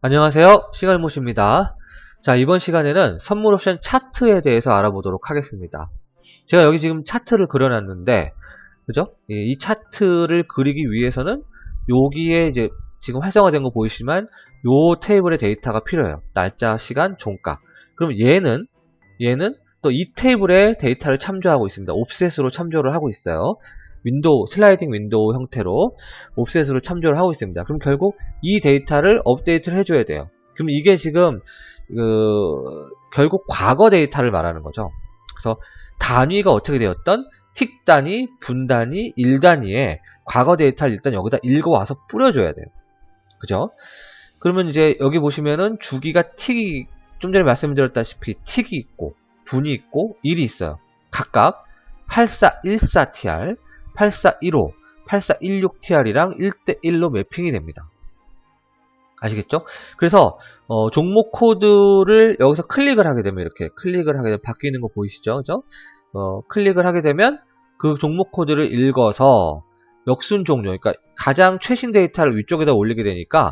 안녕하세요. 시간모십니다. 자, 이번 시간에는 선물 옵션 차트에 대해서 알아보도록 하겠습니다. 제가 여기 지금 차트를 그려놨는데, 그죠? 이 차트를 그리기 위해서는 여기에 이제 지금 활성화된 거 보이시지만 요 테이블의 데이터가 필요해요. 날짜, 시간, 종가. 그럼 얘는 또 이 테이블의 데이터를 참조하고 있습니다. 옵셋으로 참조를 하고 있어요. 윈도우, 슬라이딩 윈도우 형태로 옵셋으로 참조를 하고 있습니다. 그럼 결국 이 데이터를 업데이트를 해줘야 돼요. 그럼 이게 지금 결국 과거 데이터를 말하는 거죠. 그래서 단위가 어떻게 되었던 틱 단위, 분 단위, 일 단위의 과거 데이터를 일단 여기다 읽어와서 뿌려줘야 돼요. 그죠? 그러면 이제 여기 보시면은 주기가 틱이 좀 전에 말씀드렸다시피 틱이 있고 분이 있고 일이 있어요. 각각 8414TR, 8415, 8416TR이랑 1대1로 매핑이 됩니다. 아시겠죠? 그래서 종목 코드를 여기서 클릭을 하게 되면 이렇게 클릭을 하게 되면 바뀌는 거 보이시죠? 그죠? 클릭을 하게 되면 그 종목 코드를 읽어서 역순 종료, 그러니까 가장 최신 데이터를 위쪽에다 올리게 되니까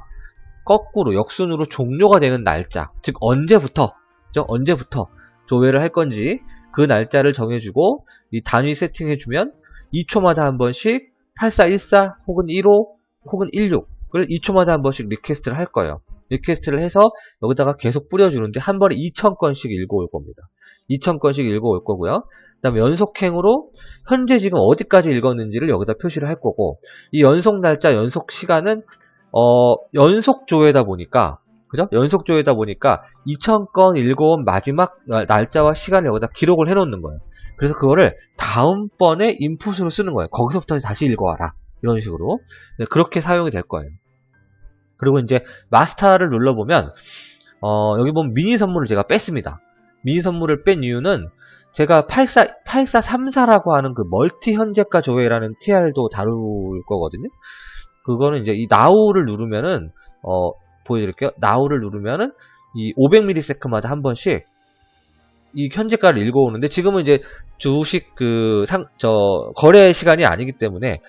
거꾸로 역순으로 종료가 되는 날짜, 즉 언제부터, 그죠? 언제부터 조회를 할 건지 그 날짜를 정해주고 이 단위 세팅해주면 2초마다 한 번씩 8414 혹은 15 혹은 16을 2초마다 한 번씩 리퀘스트를 할 거예요. 리퀘스트를 해서 여기다가 계속 뿌려주는데 한 번에 2000건씩 읽어올 겁니다. 2000건씩 읽어올 거고요. 그 다음에 연속행으로 현재 지금 어디까지 읽었는지를 여기다 표시를 할 거고, 이 연속 날짜, 연속 시간은 연속 조회다 보니까, 그죠? 연속 조회다 보니까 2000건 읽어온 마지막 날짜와 시간을 여기다 기록을 해놓는 거예요. 그래서 그거를 다음번에 인풋으로 쓰는 거예요. 거기서부터 다시 읽어와라. 이런 식으로. 네, 그렇게 사용이 될 거예요. 그리고 이제 마스터를 눌러보면, 여기 보면 미니 선물을 제가 뺐습니다. 미니 선물을 뺀 이유는 제가 8434라고 하는 그 멀티 현재가 조회라는 TR도 다룰 거거든요. 그거는 이제 이 now를 누르면은, 보여드릴게요. now를 누르면은 이 500ms마다 한 번씩 이 현재가를 읽어오는데, 지금은 이제 주식 거래 시간이 아니기 때문에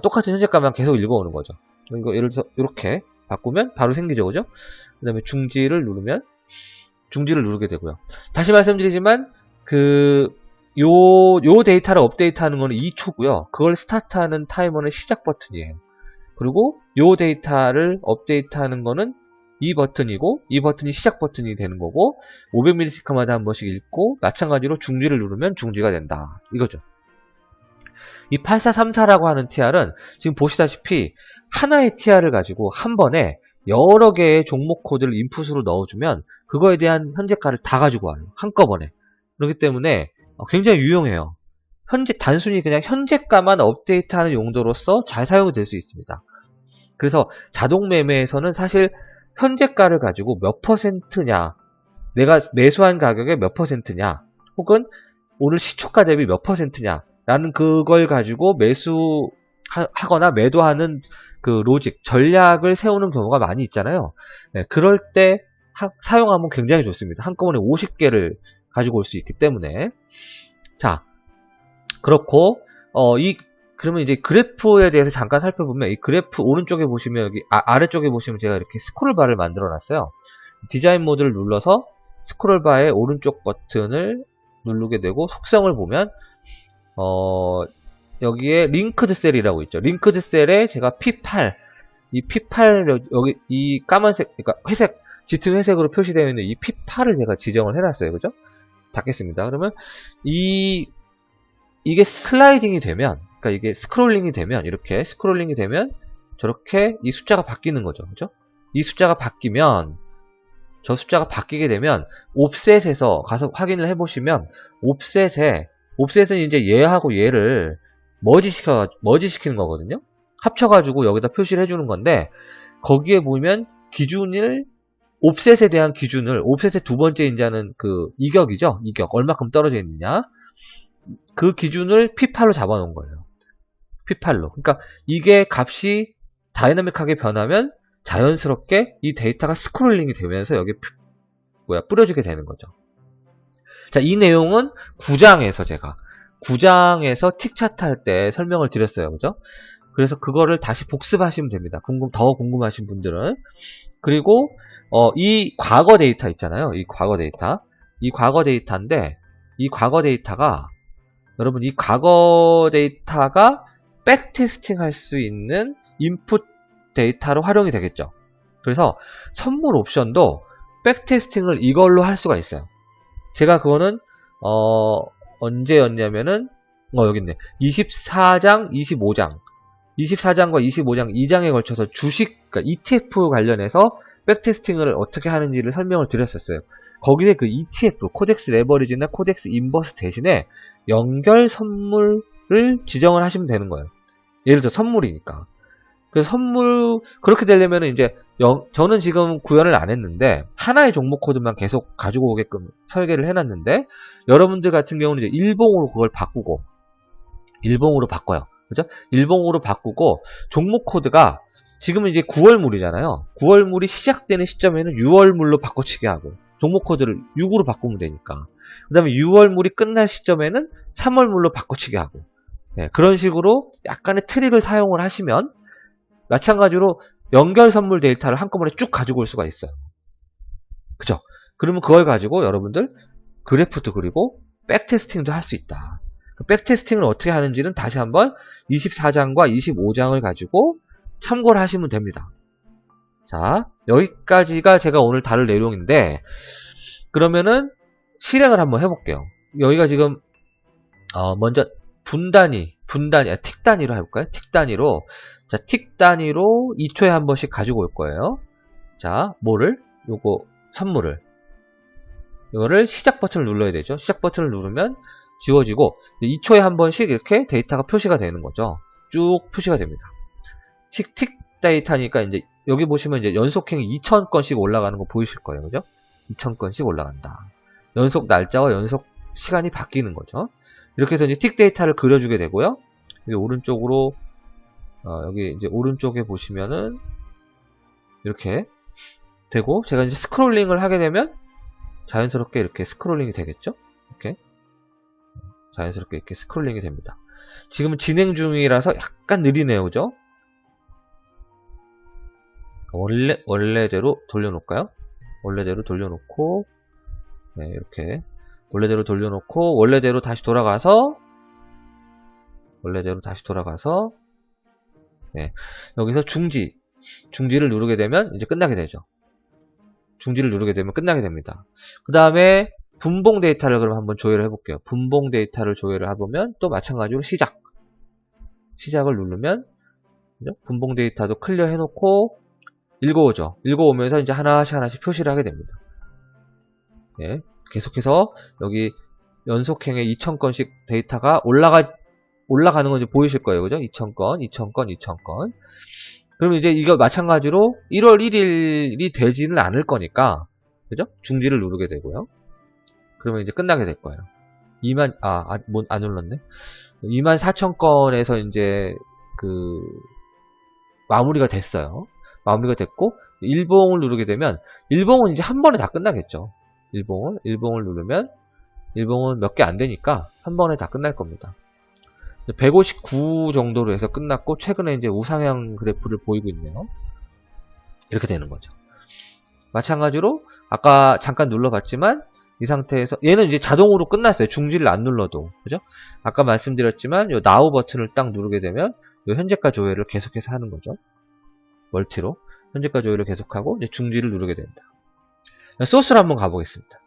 똑같은 현재가만 계속 읽어오는 거죠. 이거 예를 들어서 이렇게 바꾸면 바로 생기죠, 그죠? 그 다음에 중지를 누르게 되고요. 다시 말씀드리지만 요 데이터를 업데이트하는 거는 2초고요. 그걸 스타트하는 타이머는 시작 버튼이에요. 그리고 요 데이터를 업데이트하는 거는 이 버튼이고, 이 버튼이 시작 버튼이 되는 거고, 500ms마다 한 번씩 읽고, 마찬가지로 중지를 누르면 중지가 된다. 이거죠. 이 8434라고 하는 TR은 지금 보시다시피 하나의 TR을 가지고 한 번에 여러 개의 종목 코드를 인풋으로 넣어주면 그거에 대한 현재가를 다 가지고 와요. 한꺼번에. 그렇기 때문에 굉장히 유용해요. 단순히 그냥 현재가만 업데이트하는 용도로서 잘 사용이 될 수 있습니다. 그래서 자동 매매에서는 사실 현재가를 가지고 몇 퍼센트냐, 내가 매수한 가격의 몇 퍼센트냐, 혹은 오늘 시초가 대비 몇 퍼센트냐 라는 그걸 가지고 매수하거나 매도하는 그 로직, 전략을 세우는 경우가 많이 있잖아요. 네, 그럴 때 사용하면 굉장히 좋습니다. 한꺼번에 50개를 가지고 올 수 있기 때문에. 자, 그렇고 그러면 이제 그래프에 대해서 잠깐 살펴보면, 이 그래프 오른쪽에 보시면, 여기 아래쪽에 보시면 제가 이렇게 스크롤바를 만들어 놨어요. 디자인 모드를 눌러서 스크롤바의 오른쪽 버튼을 누르게 되고 속성을 보면 여기에 링크드 셀이라고 있죠. 링크드 셀에 제가 P8, 이 P8 여기 이 까만색, 그러니까 회색, 짙은 회색으로 표시되어 있는 이 P8을 제가 지정을 해놨어요. 그죠? 닫겠습니다. 그러면 이게 슬라이딩이 되면, 그러니까 이게 스크롤링이 되면, 이렇게 스크롤링이 되면 저렇게 이 숫자가 바뀌는 거죠. 그죠? 이 숫자가 바뀌면, 저 숫자가 바뀌게 되면 옵셋에서 가서 확인을 해보시면, 옵셋은 이제 얘하고 얘를 머지시키는 거거든요. 합쳐가지고 여기다 표시를 해주는 건데, 거기에 보면 기준을, 옵셋에 대한 기준을, 옵셋의 두 번째 인자는 그 이격이죠. 이격. 얼마큼 떨어져 있느냐. 그 기준을 P8로 잡아놓은 거예요. P8로. 그러니까 이게 값이 다이나믹하게 변하면 자연스럽게 이 데이터가 스크롤링이 되면서 여기 뿌려주게 되는 거죠. 자, 이 내용은 9장에서 제가 9장에서 틱 차트 할 때 설명을 드렸어요. 그죠? 그래서 그거를 다시 복습하시면 됩니다. 더 궁금하신 분들은. 그리고 이 과거 데이터 있잖아요. 이 과거 데이터. 이 과거 데이터인데, 이 과거 데이터가, 여러분, 이 과거 데이터가 백테스팅 할 수 있는 인풋 데이터로 활용이 되겠죠. 그래서 선물 옵션도 백테스팅을 이걸로 할 수가 있어요. 제가 그거는, 언제였냐면은, 여기 있네. 24장, 25장. 24장과 25장 2장에 걸쳐서 주식, 그러니까 ETF 관련해서 백테스팅을 어떻게 하는지를 설명을 드렸었어요. 거기에 그 ETF, 코덱스 레버리지나 코덱스 인버스 대신에 연결 선물을 지정을 하시면 되는 거예요. 예를 들어 선물이니까. 그래서 선물, 그렇게 되려면 이제, 저는 지금 구현을 안 했는데, 하나의 종목 코드만 계속 가지고 오게끔 설계를 해놨는데, 여러분들 같은 경우는 이제 일봉으로 그걸 바꾸고, 일봉으로 바꿔요. 그죠? 일봉으로 바꾸고, 종목 코드가, 지금은 이제 9월물이잖아요. 9월물이 시작되는 시점에는 6월물로 바꿔치기 하고, 종목 코드를 6으로 바꾸면 되니까. 그 다음에 6월물이 끝날 시점에는 3월물로 바꿔치기 하고, 네, 그런 식으로 약간의 트릭을 사용을 하시면, 마찬가지로 연결 선물 데이터를 한꺼번에 쭉 가지고 올 수가 있어요. 그죠? 그러면 그걸 가지고 여러분들 그래프도 그리고 백테스팅도 할 수 있다. 백테스팅을 어떻게 하는지는 다시 한번 24장과 25장을 가지고 참고를 하시면 됩니다. 자, 여기까지가 제가 오늘 다룰 내용인데, 그러면은 실행을 한번 해볼게요. 여기가 지금 먼저 틱 단위로 해볼까요? 틱 단위로. 자, 틱 단위로 2초에 한 번씩 가지고 올 거예요. 자, 요거, 선물을. 이거를 시작 버튼을 눌러야 되죠. 시작 버튼을 누르면 지워지고, 2초에 한 번씩 이렇게 데이터가 표시가 되는 거죠. 쭉 표시가 됩니다. 틱 데이터니까 이제, 여기 보시면 이제 연속행이 2000건씩 올라가는 거 보이실 거예요. 그죠? 2000건씩 올라간다. 연속 날짜와 연속 시간이 바뀌는 거죠. 이렇게 해서 이제 틱 데이터를 그려주게 되고요. 여기 오른쪽으로, 여기 이제 오른쪽에 보시면은 이렇게 되고, 제가 이제 스크롤링을 하게 되면 자연스럽게 이렇게 스크롤링이 되겠죠? 이렇게 자연스럽게 이렇게 스크롤링이 됩니다. 지금은 진행 중이라서 약간 느리네요, 그죠? 원래대로 돌려놓을까요? 원래대로 돌려놓고, 네, 이렇게 원래대로 돌려놓고 원래대로 다시 돌아가서 네, 여기서 중지를 누르게 되면 이제 끝나게 되죠. 중지를 누르게 되면 끝나게 됩니다. 그 다음에 분봉 데이터를 그럼 한번 조회를 해볼게요. 분봉 데이터를 조회를 해보면 또 마찬가지로 시작을 누르면 분봉 데이터도 클리어 해놓고 읽어오죠. 읽어오면서 이제 하나씩 표시를 하게 됩니다. 네, 계속해서 여기 연속행의 2000건씩 데이터가 올라가는 건 이제 보이실 거예요. 그죠? 2000건. 그러면 이제 이거 마찬가지로 1월 1일이 되지는 않을 거니까, 그죠? 중지를 누르게 되고요. 그러면 이제 끝나게 될 거예요. 안 눌렀네. 24,000건에서 이제 마무리가 됐어요. 마무리가 됐고, 일봉을 누르게 되면, 일봉은 이제 한 번에 다 끝나겠죠. 일봉을 누르면, 일봉은 몇 개 안 되니까 한 번에 다 끝날 겁니다. 159 정도로 해서 끝났고, 최근에 이제 우상향 그래프를 보이고 있네요. 이렇게 되는 거죠. 마찬가지로, 아까 잠깐 눌러봤지만, 이 상태에서, 얘는 이제 자동으로 끝났어요. 중지를 안 눌러도. 그죠? 아까 말씀드렸지만, 요 Now 버튼을 딱 누르게 되면, 요 현재가 조회를 계속해서 하는 거죠. 멀티로. 현재가 조회를 계속하고, 이제 중지를 누르게 됩니다. 소스로 한번 가보겠습니다.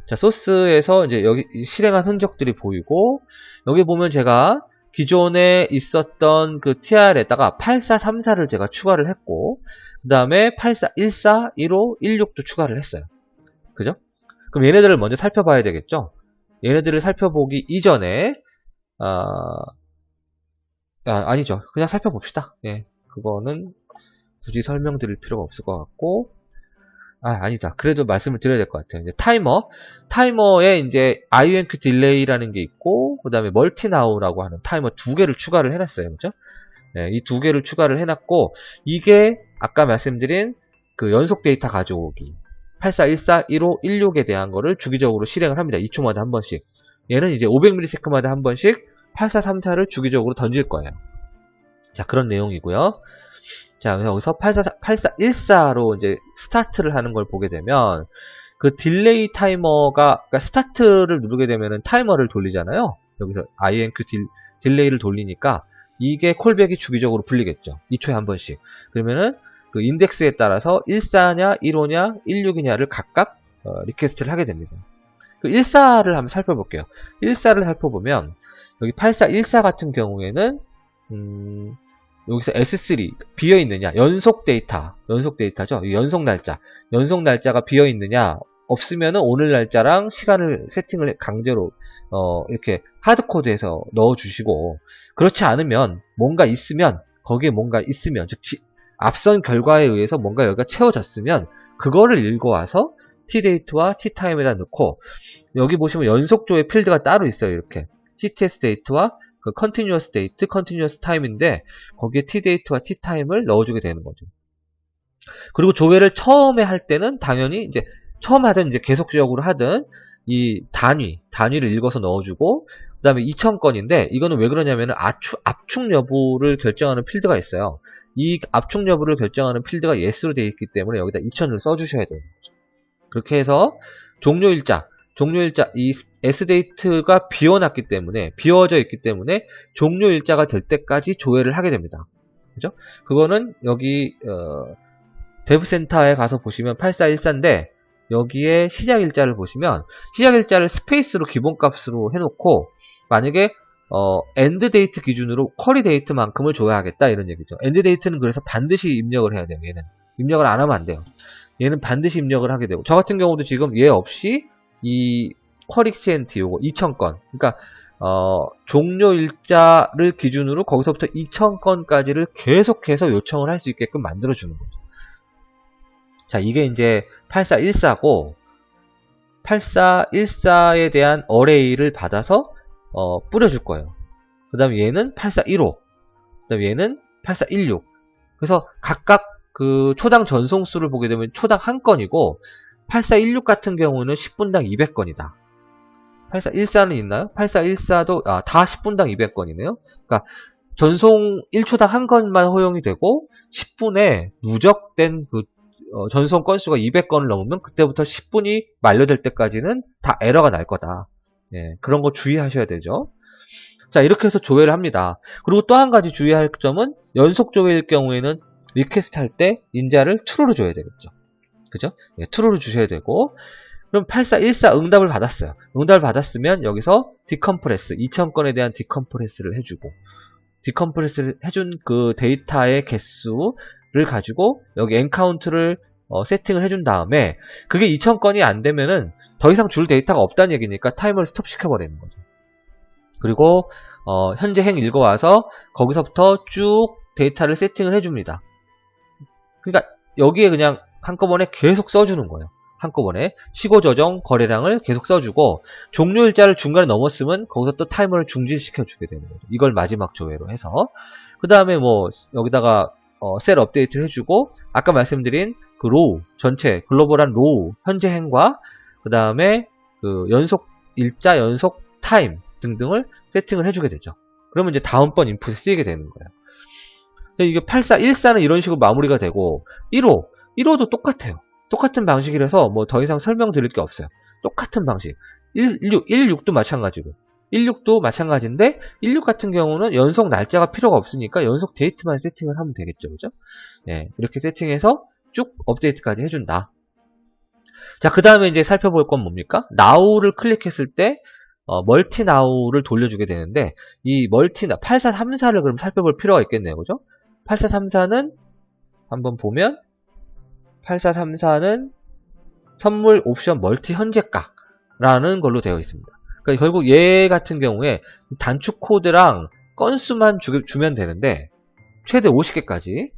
자, 소스에서 이제 여기 실행한 흔적들이 보이고, 여기 보면 제가 기존에 있었던 그 TR에다가 8434를 제가 추가를 했고, 그 다음에 8414, 15, 16도 추가를 했어요. 그죠? 그럼 얘네들을 먼저 살펴봐야 되겠죠? 얘네들을 살펴보기 이전에, 아니죠. 그냥 살펴봅시다. 예. 그거는 굳이 설명드릴 필요가 없을 것 같고, 아니다. 그래도 말씀을 드려야 될 것 같아요. 이제 타이머에 이제 IONQ 딜레이라는 게 있고, 그 다음에 멀티나우라고 하는 타이머 2개를 추가를 해놨어요. 그죠? 네, 이 2개를 추가를 해놨고, 이게 아까 말씀드린 그 연속 데이터 가져오기 8414, 15, 16에 대한 거를 주기적으로 실행을 합니다. 2초마다 한 번씩. 얘는 이제 500ms마다 한 번씩 8434를 주기적으로 던질 거예요. 자, 그런 내용이고요. 자, 그래서 여기서 8414로 이제 스타트를 하는 걸 보게 되면, 그 딜레이 타이머가, 그러니까 스타트를 누르게 되면은 타이머를 돌리잖아요. 여기서 INQ 딜레이를 돌리니까, 이게 콜백이 주기적으로 불리겠죠. 2초에 한 번씩. 그러면은, 그 인덱스에 따라서 14냐, 15냐, 16이냐를 각각, 리퀘스트를 하게 됩니다. 그 14를 한번 살펴볼게요. 14를 살펴보면, 여기 8414 같은 경우에는, 여기서 S3 비어있느냐, 연속 데이터죠. 연속 날짜가 비어있느냐, 없으면은 오늘 날짜랑 시간을 세팅을 강제로 이렇게 하드코드에서 넣어주시고, 그렇지 않으면 뭔가 있으면, 거기에 뭔가 있으면, 즉 앞선 결과에 의해서 뭔가 여기가 채워졌으면 그거를 읽어와서 tdate와 ttime에다 넣고, 여기 보시면 연속 조회 필드가 따로 있어요. 이렇게 cts date와 그 continuous date, continuous time인데 거기에 tdate와 ttime을 넣어주게 되는 거죠. 그리고 조회를 처음에 할 때는 당연히 이제 처음 하든 이제 계속적으로 하든 이 단위를 읽어서 넣어주고, 그 다음에 2000건인데 이거는 왜 그러냐면은 압축 여부를 결정하는 필드가 있어요. 이 압축 여부를 결정하는 필드가 yes로 되어 있기 때문에 여기다 2000을 써주셔야 되는 거죠. 그렇게 해서 종료일자 이 sdate가 비워져 있기 때문에 종료일자가 될 때까지 조회를 하게 됩니다. 그죠? 그거는 여기 데브센터에 가서 보시면 8414인데 여기에 시작일자를 보시면 시작일자를 스페이스로 기본값으로 해놓고, 만약에 end date 기준으로 쿼리 데이트만큼을 줘야겠다 이런 얘기죠. end date는 그래서 반드시 입력을 해야 돼요. 얘는 입력을 안 하면 안 돼요. 얘는 반드시 입력을 하게 되고, 저 같은 경우도 지금 얘 없이 이 쿼리시엔트 요거 2000건, 그러니까 종료일자를 기준으로 거기서부터 2000건까지를 계속해서 요청을 할 수 있게끔 만들어주는 거죠. 자, 이게 이제 8414고, 8414에 대한 어레이를 받아서 뿌려줄 거예요. 그 다음에 얘는 8415, 그 다음에 얘는 8416. 그래서 각각 그 초당 전송수를 보게 되면 초당 한 건이고, 8416 같은 경우는 10분당 200건이다. 8414는 있나요? 8414도 다 10분당 200건이네요. 그러니까 전송 1초당 한 건만 허용이 되고 10분에 누적된 그 전송 건수가 200건을 넘으면 그때부터 10분이 만료될 때까지는 다 에러가 날 거다. 예, 그런 거 주의하셔야 되죠. 자, 이렇게 해서 조회를 합니다. 그리고 또 한 가지 주의할 점은 연속 조회일 경우에는 리퀘스트 할 때 인자를 true로 줘야 되겠죠. 그죠? 예, true로 주셔야 되고, 그럼 8414 응답을 받았어요. 응답을 받았으면 여기서 디컴프레스, 2000건에 대한 디컴프레스를 해주고, 디컴프레스를 해준 그 데이터의 개수를 가지고 여기 엔카운트를 세팅을 해준 다음에, 그게 2000건이 안 되면은 더 이상 줄 데이터가 없다는 얘기니까 타이머를 스톱 시켜버리는 거죠. 그리고 현재 행 읽어와서 거기서부터 쭉 데이터를 세팅을 해줍니다. 그러니까 여기에 그냥 한꺼번에 계속 써주는 거예요. 한꺼번에 시고 조정 거래량을 계속 써주고, 종료일자를 중간에 넘었으면 거기서 또 타이머를 중지시켜주게 되는 거죠. 이걸 마지막 조회로 해서, 그 다음에 뭐 여기다가 셀 업데이트를 해주고, 아까 말씀드린 그 로우 전체 글로벌한 로우 현재 행과 그 다음에 그 연속 일자, 연속 타임 등등을 세팅을 해주게 되죠. 그러면 이제 다음번 인풋에 쓰이게 되는 거예요. 이게 8414는 이런 식으로 마무리가 되고, 15도 똑같아요. 똑같은 방식이라서 뭐 더 이상 설명드릴 게 없어요. 똑같은 방식. 16도 마찬가지고, 16도 마찬가지인데 16 같은 경우는 연속 날짜가 필요가 없으니까 연속 데이트만 세팅을 하면 되겠죠. 그죠? 네, 이렇게 세팅해서 쭉 업데이트까지 해준다. 자, 그 다음에 이제 살펴볼 건 뭡니까? now를 클릭했을 때 멀티 now를 돌려주게 되는데, 이 멀티 8434를 그럼 살펴볼 필요가 있겠네요. 그죠? 8434는 한번 보면 8434는 선물 옵션 멀티 현재가라는 걸로 되어 있습니다. 그러니까 결국 얘 같은 경우에 단축 코드랑 건수만 주면 되는데 최대 50개까지.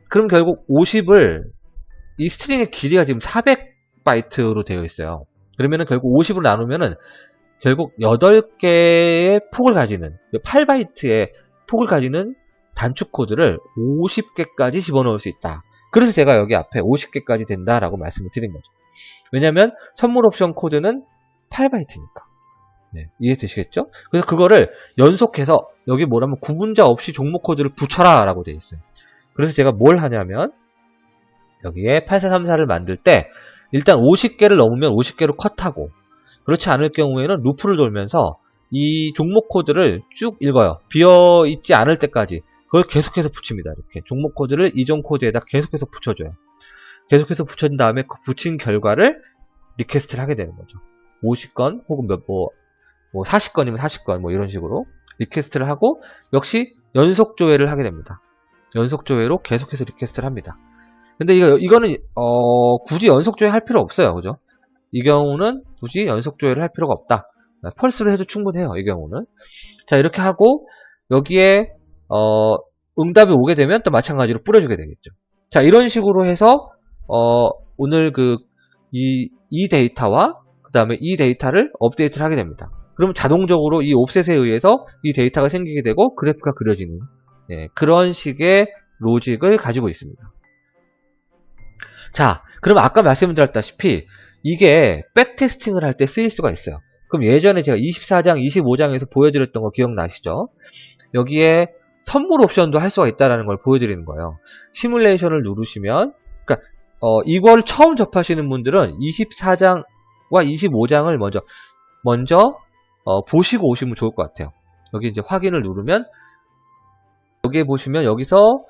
그럼 결국 50을 이 스트링의 길이가 지금 400바이트로 되어 있어요. 그러면은 결국 50으로 나누면은 결국 8개의 폭을 가지는 8바이트의 폭을 가지는 단축 코드를 50개까지 집어넣을 수 있다. 그래서 제가 여기 앞에 50개까지 된다라고 말씀을 드린 거죠. 왜냐면 선물 옵션 코드는 8바이트니까. 네, 이해되시겠죠? 그래서 그거를 연속해서 여기 뭐라면 구분자 없이 종목 코드를 붙여라 라고 되어 있어요. 그래서 제가 뭘 하냐면 여기에 8434를 만들 때 일단 50개를 넘으면 50개로 컷하고, 그렇지 않을 경우에는 루프를 돌면서 이 종목 코드를 쭉 읽어요. 비어있지 않을 때까지 그걸 계속해서 붙입니다. 이렇게 종목 코드를 이전 코드에다 계속해서 붙여줘요. 계속해서 붙여준 다음에 그 붙인 결과를 리퀘스트를 하게 되는 거죠. 50건 혹은 40건이면 40건 뭐 이런 식으로 리퀘스트를 하고, 역시 연속 조회를 하게 됩니다. 연속 조회로 계속해서 리퀘스트를 합니다. 근데 이거는 굳이 연속 조회 할 필요 없어요. 그죠? 이 경우는 굳이 연속 조회를 할 필요가 없다. 펄스로 해도 충분해요. 이 경우는. 자, 이렇게 하고 여기에 응답이 오게 되면 또 마찬가지로 뿌려주게 되겠죠. 자, 이런 식으로 해서 오늘 이 데이터와 그 다음에 이 데이터를 업데이트를 하게 됩니다. 그러면 자동적으로 이 옵셋에 의해서 이 데이터가 생기게 되고 그래프가 그려지는, 그런 식의 로직을 가지고 있습니다. 자, 그럼 아까 말씀드렸다시피 이게 백테스팅을 할 때 쓰일 수가 있어요. 그럼 예전에 제가 24장, 25장에서 보여드렸던 거 기억나시죠? 여기에 선물 옵션도 할 수가 있다는 걸 보여드리는 거예요. 시뮬레이션을 누르시면, 그러니까 이걸 처음 접하시는 분들은 24장과 25장을 먼저 보시고 오시면 좋을 것 같아요. 여기 이제 확인을 누르면 여기에 보시면 여기서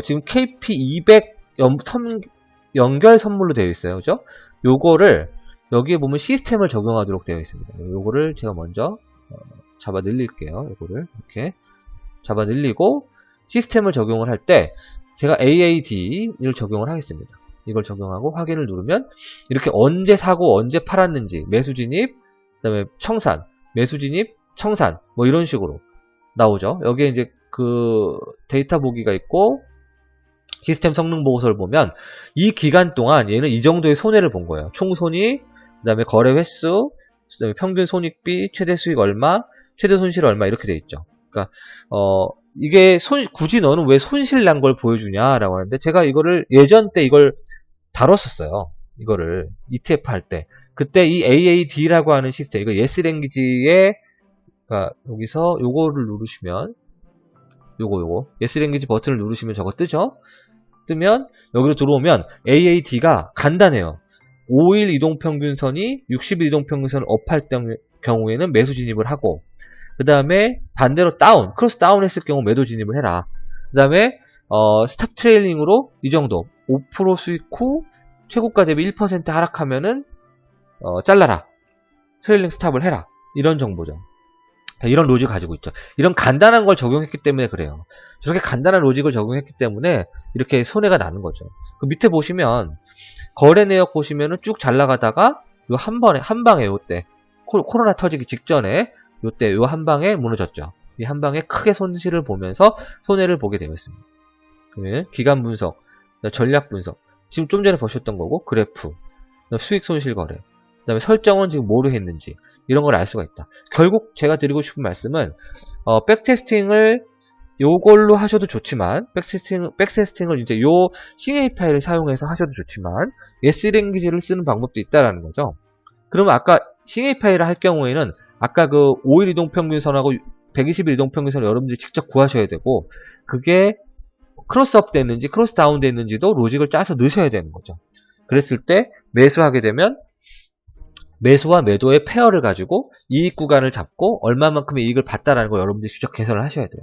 지금 KP200 연결 선물로 되어 있어요. 그죠? 요거를 여기에 보면 시스템을 적용하도록 되어 있습니다. 요거를 제가 먼저 잡아 늘릴게요. 요거를 이렇게 잡아 늘리고 시스템을 적용을 할 때 제가 AAD를 적용을 하겠습니다. 이걸 적용하고 확인을 누르면 이렇게 언제 사고 언제 팔았는지, 매수 진입, 그 다음에 청산, 매수 진입, 청산 뭐 이런 식으로 나오죠. 여기에 이제 그 데이터 보기가 있고 시스템 성능 보고서를 보면 이 기간 동안 얘는 이 정도의 손해를 본 거예요. 총 손익, 그 다음에 거래 횟수, 그 다음에 평균 손익비, 최대 수익 얼마, 최대 손실 얼마 이렇게 돼 있죠. 그러니까 이게 굳이 너는 왜 손실 난 걸 보여주냐라고 하는데, 제가 이거를 예전 때 이걸 다뤘었어요. 이거를 ETF 할 때 그때 이 AAD라고 하는 시스템, 이거 예스랭귀지에 여기서 요거를 누르시면 요거 예스랭귀지 버튼을 누르시면 저거 뜨죠. 뜨면 여기로 들어오면 AAD가 간단해요. 5일 이동평균선이 60일 이동평균선을 업할 경우에는 매수 진입을 하고, 그 다음에 반대로 크로스 다운 했을 경우 매도 진입을 해라. 그 다음에 스탑 트레일링으로 이 정도 5% 수익 후 최고가 대비 1% 하락하면은 잘라라. 트레일링 스탑을 해라. 이런 정보죠. 이런 로직 가지고 있죠. 이런 간단한 걸 적용했기 때문에 그래요. 저렇게 간단한 로직을 적용했기 때문에 이렇게 손해가 나는 거죠. 그 밑에 보시면 거래 내역 보시면은 쭉 잘 나가다가 요 한 방에 요때 코로나 터지기 직전에 요때 요 한 방에 무너졌죠. 이 한 방에 크게 손실을 보면서 손해를 보게 되어 있습니다. 그러면 기간 분석, 전략 분석, 지금 좀 전에 보셨던 거고 그래프, 수익 손실 거래, 그 다음에 설정은 지금 뭐로 했는지 이런 걸 알 수가 있다. 결국 제가 드리고 싶은 말씀은 백테스팅을 요걸로 하셔도 좋지만, 백테스팅을 이제 요 CA 파일을 사용해서 하셔도 좋지만 예스랭귀지를 쓰는 방법도 있다라는 거죠. 그러면 아까 CA 파일을 할 경우에는 아까 그 5일 이동평균선하고 120일 이동평균선을 여러분들이 직접 구하셔야 되고, 그게 크로스업 됐는지 크로스 다운 됐는지도 로직을 짜서 넣으셔야 되는 거죠. 그랬을 때 매수하게 되면 매수와 매도의 페어를 가지고 이익 구간을 잡고 얼마만큼의 이익을 봤다라는 걸 여러분들이 직접 계산을 하셔야 돼요.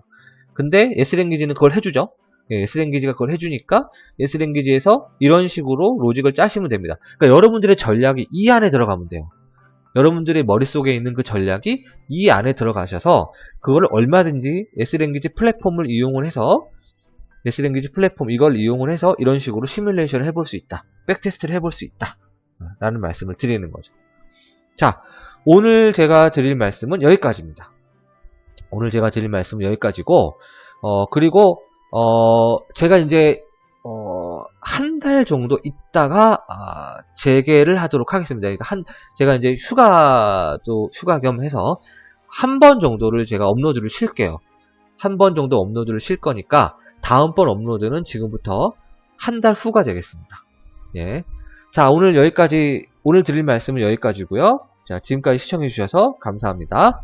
근데 예스랭귀지는 그걸 해주죠. 예스랭귀지가 그걸 해주니까 예스랭귀지에서 이런 식으로 로직을 짜시면 됩니다. 그러니까 여러분들의 전략이 이 안에 들어가면 돼요. 여러분들의 머릿속에 있는 그 전략이 이 안에 들어가셔서 그거를 얼마든지 예스랭귀지 플랫폼을 이용을 해서 예스랭귀지 플랫폼 이걸 이용을 해서 이런 식으로 시뮬레이션을 해볼 수 있다. 백테스트를 해볼 수 있다. 라는 말씀을 드리는 거죠. 자, 오늘 제가 드릴 말씀은 여기까지입니다. 오늘 제가 드릴 말씀은 여기까지고, 그리고 제가 이제 한 달 정도 있다가 재개를 하도록 하겠습니다. 그러니까 제가 이제 휴가 겸 해서 한 번 정도를 제가 업로드를 쉴게요. 한 번 정도 업로드를 쉴 거니까 다음번 업로드는 지금부터 한 달 후가 되겠습니다. 예. 자, 오늘 드릴 말씀은 여기까지고요. 자, 지금까지 시청해 주셔서 감사합니다.